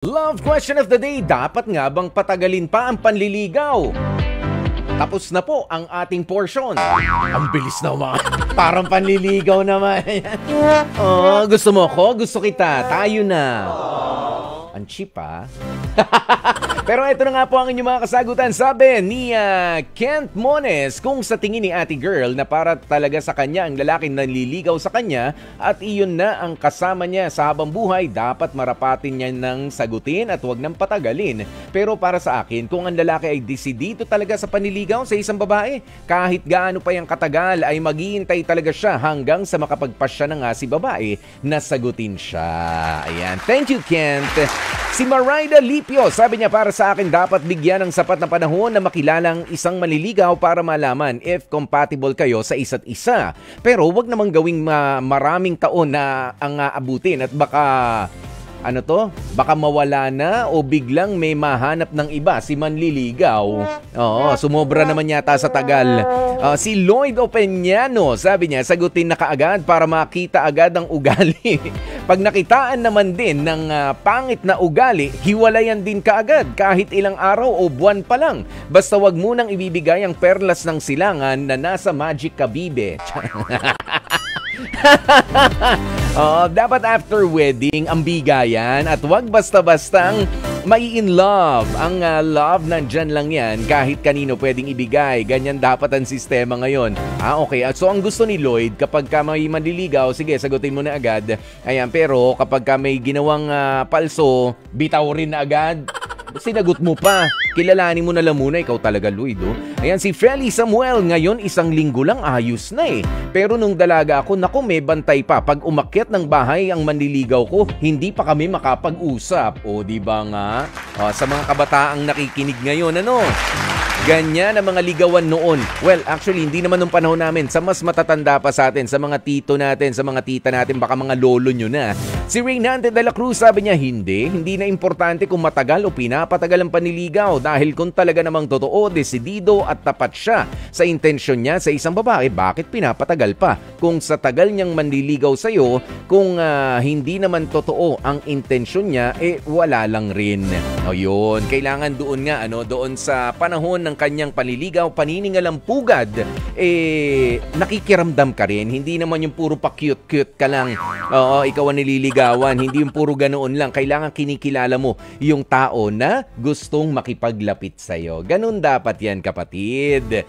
Love question of the day, dapat nga bang patagalin pa ang panliligaw? Tapos na po ang ating portion. Ang bilis na parang panliligaw naman. Oh, gusto mo ko? Gusto kita. Tayo na. Ang cheap Pero ito na nga po ang inyong mga kasagutan. Sabi ni Kent Mones, kung sa tingin ni ate girl na para talaga sa kanya ang lalaking nanliligaw sa kanya at iyon na ang kasama niya sa habang buhay, dapat marapatin niya ng sagutin at huwag nang patagalin. Pero para sa akin, kung ang lalaki ay desidido talaga sa panliligaw sa isang babae, kahit gaano pa yung katagal ay maghihintay talaga siya hanggang sa makapagpasya na nga si babae na sagutin siya. Ayan. Thank you, Kent. Si Marida Lipio, sabi niya, para sa akin dapat bigyan ng sapat na panahon na makilalang isang manliligaw para malaman if compatible kayo sa isa't isa. Pero wag namang gawing maraming taon na ang aabutin at baka baka mawala na o biglang may mahanap ng iba si manliligaw. Oo, sumobra naman yata sa tagal. Si Lloyd Opeñano, sabi niya, sagutin na kaagad para makita agad ang ugali. Pag nakitaan naman din ng pangit na ugali, hiwalayan din kaagad kahit ilang araw o buwan pa lang. Basta wag munang ibibigay ang perlas ng silangan na nasa Magic Kabibe. Dapat after wedding ang bigayan at wag basta-bastang mai-in love. Ang love nandyan lang yan, kahit kanino pwedeng ibigay. Ganyan dapat ang sistema ngayon. Okay. So ang gusto ni Lloyd, kapag ka may manliligaw, sige, sagutin mo na agad. Ayan, pero kapag ka may ginawang palso, bitaw rin na agad. Sinagot mo pa. Kilalanin mo na lang muna, ikaw talaga, Lloyd. Ayan, si Feli Samuel, ngayon isang linggo lang ayos na eh. Pero nung dalaga ako, naku, may bantay pa. Pag umakyat ng bahay ang manliligaw ko, hindi pa kami makapag-usap. O, di ba nga? Sa mga kabataang nakikinig ngayon, ganyan ang mga ligawan noon. Well, actually, hindi naman nung panahon namin. Sa mas matatanda pa sa atin, sa mga tito natin, sa mga tita natin, baka mga lolo nyo na. Si Reynante de la Cruz, sabi niya, hindi na importante kung matagal o pinapatagal ang panliligaw dahil kung talaga namang totoo, desidido at tapat siya sa intensyon niya sa isang babae, bakit pinapatagal pa? Kung sa tagal niyang manliligaw sa'yo, kung hindi naman totoo ang intensyon niya, wala lang rin. O yun, kailangan doon nga, doon sa panahon ng kanyang panliligaw, paniningalang pugad, nakikiramdam ka rin. Hindi naman yung puro pa-cute-cute ka lang. Oo, ikaw ang nililigawan. Hindi yung puro ganoon lang. Kailangan kinikilala mo yung tao na gustong makipaglapit sa'yo. Ganun dapat yan, kapatid.